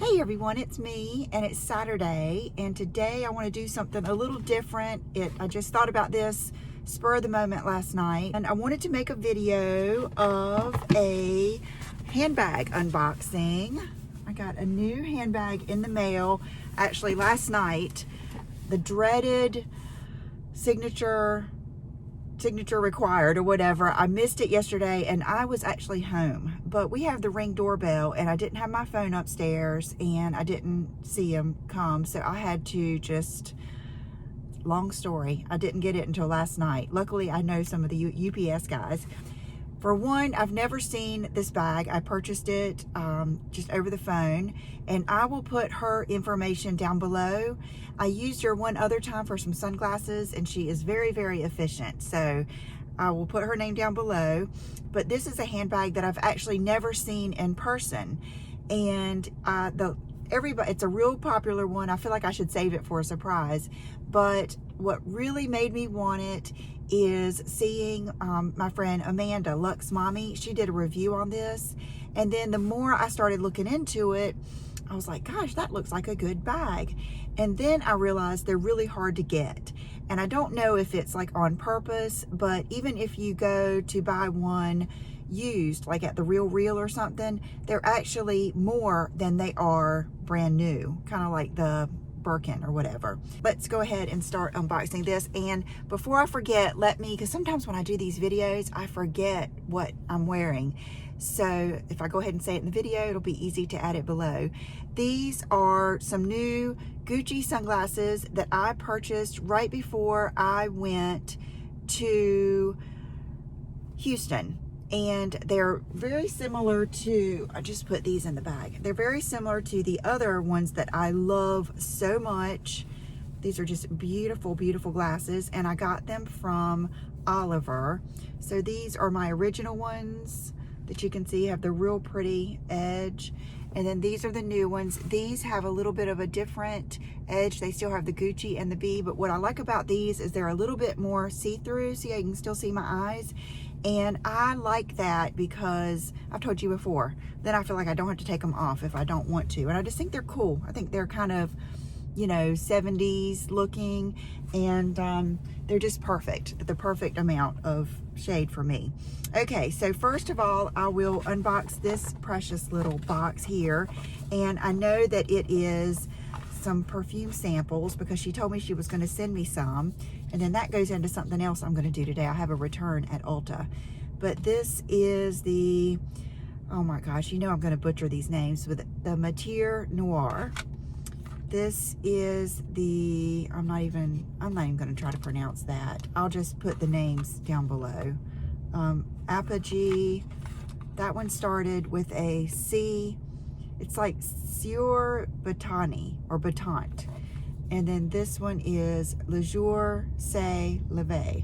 Hey everyone, it's me and it's Saturday, and today I want to do something a little different. I just thought about this spur of the moment last night, and I wanted to make a video of a handbag unboxing. I got a new handbag in the mail actually last night, the dreaded signature required or whatever. I missed it yesterday and I was actually home, but we have the Ring doorbell and I didn't have my phone upstairs and I didn't see him come, so I had to just, long story, I didn't get it until last night. Luckily I know some of the UPS guys. For one, I've never seen this bag. I purchased it just over the phone, and I will put her information down below. I used her one other time for some sunglasses, and she is very, very efficient. So I will put her name down below. But this is a handbag that I've actually never seen in person. And it's a real popular one. I feel like I should save it for a surprise. But what really made me want it is seeing my friend Amanda, Luxe Mommy. She did a review on this, and then the more I started looking into it, I was like, gosh, that looks like a good bag. And then I realized they're really hard to get, and I don't know if it's like on purpose, but even if you go to buy one used, like at the Real or something, they're actually more than they are brand new, kind of like the Birkin or whatever. Let's go ahead and start unboxing this. And before I forget, because sometimes when I do these videos, I forget what I'm wearing. So if I go ahead and say it in the video, it'll be easy to add it below. These are some new Gucci sunglasses that I purchased right before I went to Houston. And they're very similar to, I just put these in the bag. They're very similar to the other ones that I love so much. These are just beautiful, beautiful glasses, and I got them from Oliver. So these are my original ones that you can see have the real pretty edge. And then these are the new ones. These have a little bit of a different edge. They still have the Gucci and the B, but what I like about these is they're a little bit more see-through. See, I can still see my eyes. And I like that because I've told you before, then I feel like I don't have to take them off if I don't want to. And I just think they're cool. I think they're kind of, 70s looking, and they're just perfect, the perfect amount of shade for me. Okay, so first of all, I will unbox this precious little box here. And I know that it is some perfume samples because she told me she was going to send me some, and then that goes into something else I'm going to do today. I have a return at Ulta, but this is the, oh my gosh, I'm going to butcher these names, with the Matière Noir. This is the, I'm not even going to try to pronounce that. I'll just put the names down below. Apogee, that one started with a C. It's like Sur Batani or Batant. And then this one is Le Jour Se Leve.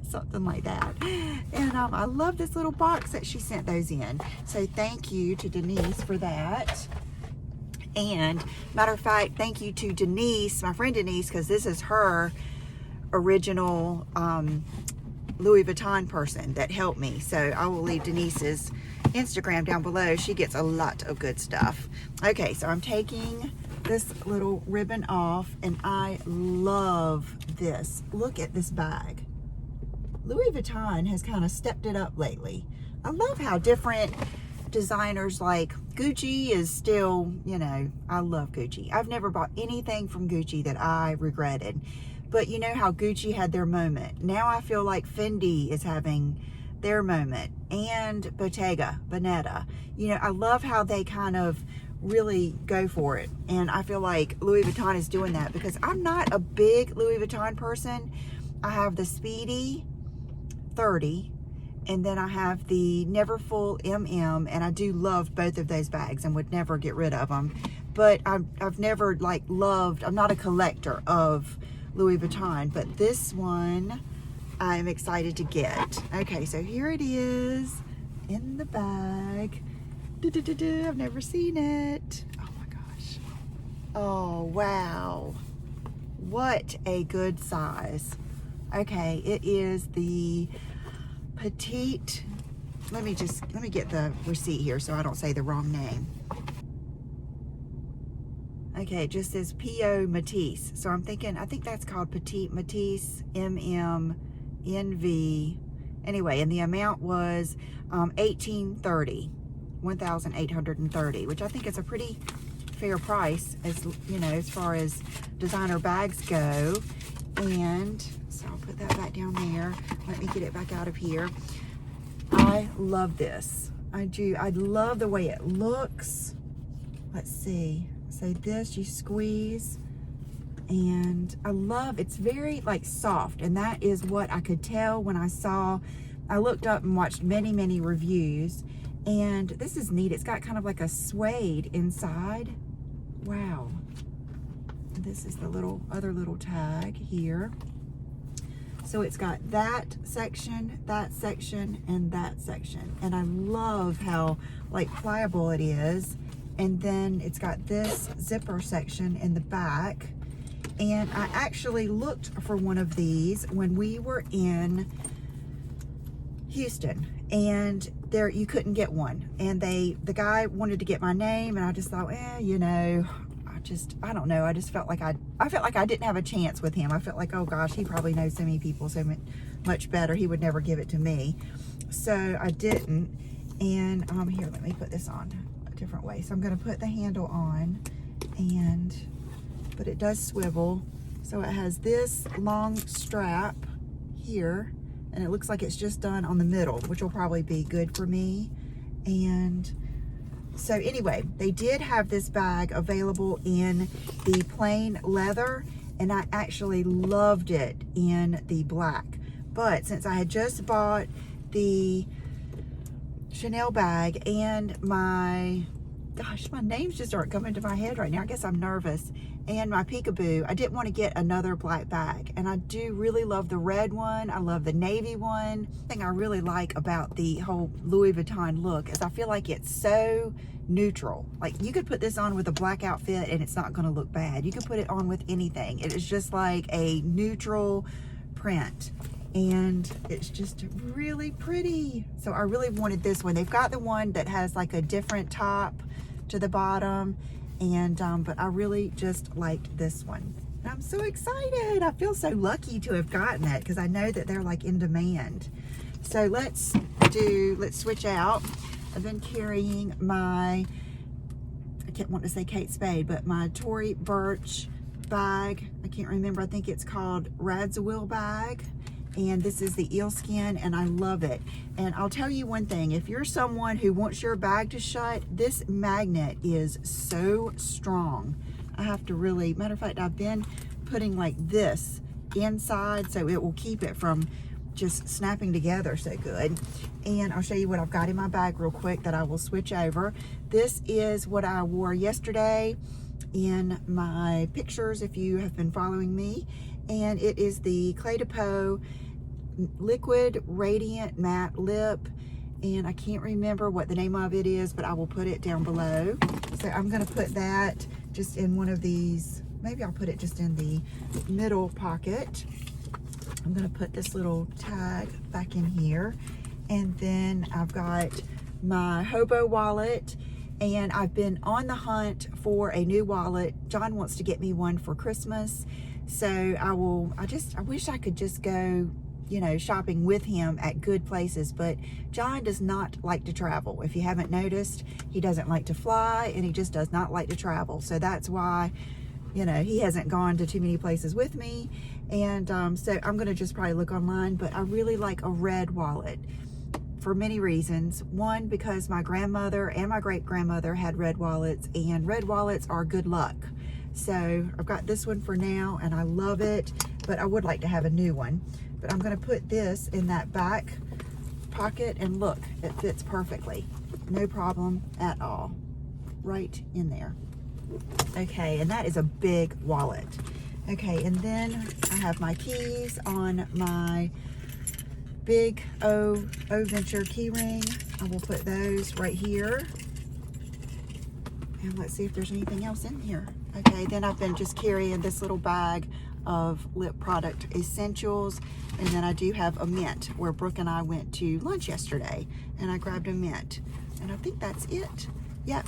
Something like that. And I love this little box that she sent those in. So thank you to Denise for that. And matter of fact, thank you to Denise, my friend Denise, because this is her original Louis Vuitton person that helped me. So I will leave Denise's Instagram down below. She gets a lot of good stuff. Okay, so I'm taking this little ribbon off, and I love this. Look at this bag. Louis Vuitton has kind of stepped it up lately. I love how different designers, like Gucci is still, I love Gucci. I've never bought anything from Gucci that I regretted. But you know how Gucci had their moment. Now I feel like Fendi is having their moment, and Bottega Veneta. I love how they kind of really go for it, and I feel like Louis Vuitton is doing that because I'm not a big Louis Vuitton person. I have the Speedy 30, and then I have the Neverfull MM, and I do love both of those bags and would never get rid of them. But I've never loved, I'm not a collector of Louis Vuitton, but this one I'm excited to get. Okay, so here it is in the bag. I've never seen it. Oh my gosh. Oh, wow. What a good size. Okay, it is the petite, let me get the receipt here so I don't say the wrong name. Okay, it just says Pochette Metise. So I'm thinking, I think that's called Pochette Metise, MMNV. Anyway, and the amount was $1,830, which I think is a pretty fair price, as you know, as far as designer bags go. And so I'll put that back down there. Let me get it back out of here. I love this. I do. I love the way it looks. Let's see. So this you squeeze, and I love, it's very like soft, and that is what I could tell when I looked up and watched many reviews, and this is neat. It's got kind of like a suede inside. Wow. And this is the other little tag here. So it's got that section, and that section. And I love how like pliable it is. And then it's got this zipper section in the back. And I actually looked for one of these when we were in Houston, and there you couldn't get one. And the guy wanted to get my name, and I just thought, you know, I don't know. I just felt like I felt like I didn't have a chance with him. I felt like, oh gosh, he probably knows so many people so much better. He would never give it to me. So I didn't. And here, let me put this on a different way. So I'm going to put the handle on, but it does swivel. So it has this long strap here, and it looks like it's just done on the middle, which will probably be good for me. And so anyway, they did have this bag available in the plain leather, and I actually loved it in the black. But since I had just bought the Chanel bag, and my names just aren't coming to my head right now. I guess I'm nervous. And my Peekaboo, I didn't want to get another black bag. And I do really love the red one. I love the navy one. The thing I really like about the whole Louis Vuitton look is I feel like it's so neutral. Like you could put this on with a black outfit and it's not going to look bad. You could put it on with anything. It is just like a neutral print. And it's just really pretty. So I really wanted this one. They've got the one that has like a different top to the bottom, and but I really just liked this one. And I'm so excited. I feel so lucky to have gotten it because I know that they're like in demand. So let's switch out. I've been carrying my, I can't want to say Kate Spade, but my Tory Burch bag. I can't remember. I think it's called Radziwill bag. And this is the eelskin, and I love it. And I'll tell you one thing, if you're someone who wants your bag to shut, this magnet is so strong. I have to really, matter of fact, I've been putting like this inside so it will keep it from just snapping together so good. And I'll show you what I've got in my bag real quick that I will switch over. This is what I wore yesterday in my pictures if you have been following me. And it is the Clé de Peau Liquid Radiant Matte Lip, and I can't remember what the name of it is, but I will put it down below. So I'm going to put that just in one of these, maybe I'll put it just in the middle pocket. I'm going to put this little tag back in here, and then I've got my Hobo Wallet, and I've been on the hunt for a new wallet. John wants to get me one for Christmas, so I wish I could just go, you know, shopping with him at good places, but John does not like to travel. If you haven't noticed, he doesn't like to fly, and he just does not like to travel. So that's why, you know, he hasn't gone to too many places with me. And so I'm gonna just probably look online, but I really like a red wallet for many reasons. One, because my grandmother and my great-grandmother had red wallets, and red wallets are good luck. So I've got this one for now, and I love it, but I would like to have a new one. But I'm going to put this in that back pocket, and look, it fits perfectly. No problem at all. Right in there. Okay, and that is a big wallet. Okay, and then I have my keys on my big O Venture key ring. I will put those right here. And let's see if there's anything else in here. Okay, then I've been just carrying this little bag of lip product essentials, and then I do have a mint where Brooke and I went to lunch yesterday, and I grabbed a mint, and I think that's it. Yep.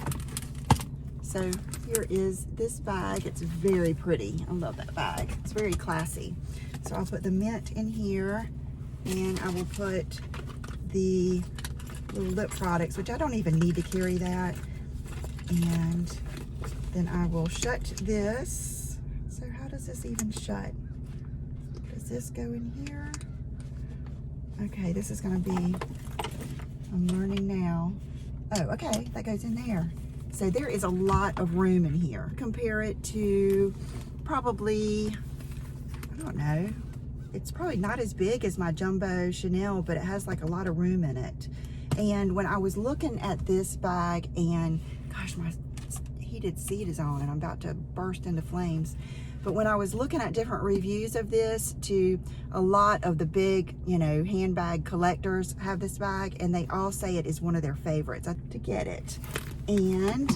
So here is this bag. It's very pretty. I love that bag. It's very classy. So I'll put the mint in here, and I will put the little lip products, which I don't even need to carry that. And then I will shut this. So how does this even shut? Does this go in here? Okay, this is gonna be, I'm learning now. Oh, okay, that goes in there. So there is a lot of room in here. Compare it to probably, I don't know, it's probably not as big as my jumbo Chanel, but it has like a lot of room in it. And when I was looking at this bag, and gosh, my heated seat is on and I'm about to burst into flames. But when I was looking at different reviews of this, to a lot of the big, you know, handbag collectors have this bag, and they all say it is one of their favorites to get it. And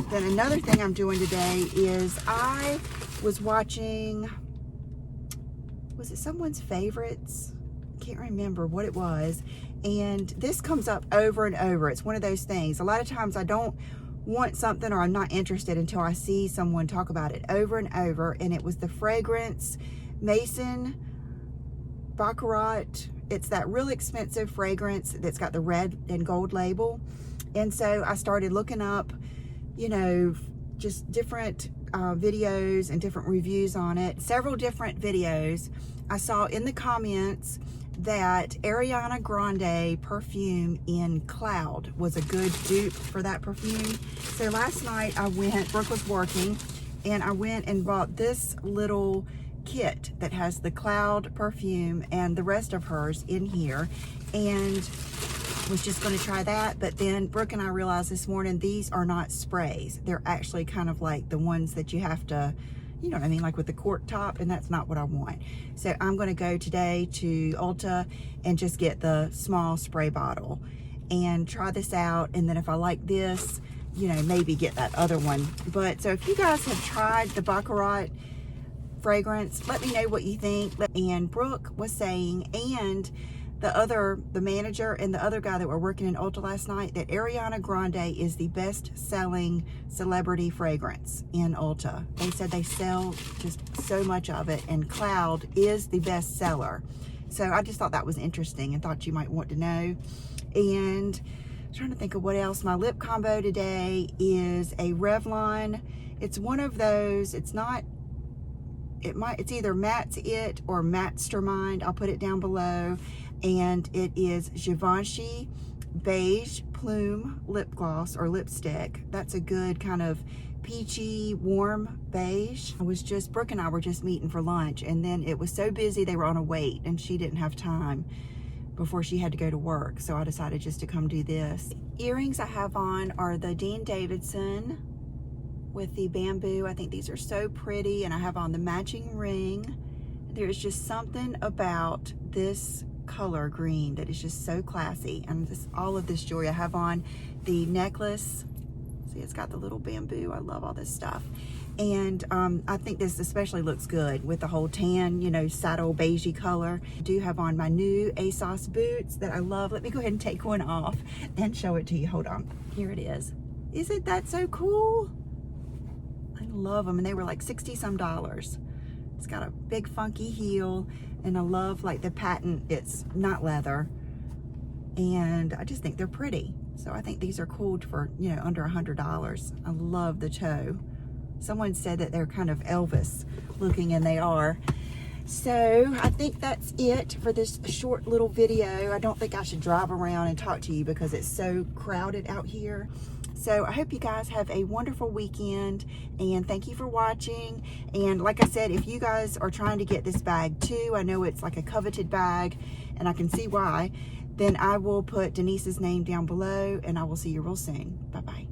then another thing I'm doing today is I was watching, was it someone's favorites? I can't remember what it was. And this comes up over and over. It's one of those things. A lot of times I don't want something, or I'm not interested until I see someone talk about it over and over. And it was the fragrance Maison Baccarat. It's that really expensive fragrance that's got the red and gold label. And so I started looking up, you know, just different videos and different reviews on it. Several different videos. I saw in the comments that Ariana Grande perfume in Cloud was a good dupe for that perfume. So last night I went, Brooke was working, and I went and bought this little kit that has the Cloud perfume and the rest of hers in here, and was just going to try that. But then Brooke and I realized this morning these are not sprays. They're actually kind of like the ones that you have to, you know what I mean, like with the cork top, and that's not what I want. So I'm going to go today to Ulta and just get the small spray bottle and try this out. And then if I like this, you know, maybe get that other one. But so if you guys have tried the Baccarat fragrance, let me know what you think. And Brooke was saying, and the manager and the other guy that were working in Ulta last night, that Ariana Grande is the best-selling celebrity fragrance in Ulta. They said they sell just so much of it, and Cloud is the best seller. So I just thought that was interesting and thought you might want to know. And I'm trying to think of what else. My lip combo today is a Revlon. It's one of those, it's either Matt's It or Mastermind. I'll put it down below. And it is Givenchy Beige Plume Lip Gloss or lipstick. That's a good kind of peachy, warm beige. Brooke and I were just meeting for lunch, and then it was so busy they were on a wait, and she didn't have time before she had to go to work. So I decided just to come do this. Earrings I have on are the Dean Davidson with the bamboo. I think these are so pretty, and I have on the matching ring. There's just something about this color green that is just so classy. And all of this jewelry I have on. The necklace, see, it's got the little bamboo. I love all this stuff. And I think this especially looks good with the whole tan, you know, saddle beigey color. I do have on my new Asus boots that I love. Let me go ahead and take one off and show it to you. Hold on. Here it is. Isn't that so cool? I love them, and they were like $60 some. It's got a big funky heel, and I love like the patent. It's not leather, and I just think they're pretty. So I think these are cool for, you know, under $100. I love the toe. Someone said that they're kind of Elvis looking, and they are. So I think that's it for this short little video. I don't think I should drive around and talk to you because it's so crowded out here. So I hope you guys have a wonderful weekend, and thank you for watching. And like I said, if you guys are trying to get this bag too, I know it's like a coveted bag, and I can see why, then I will put Denise's name down below, and I will see you real soon. Bye-bye.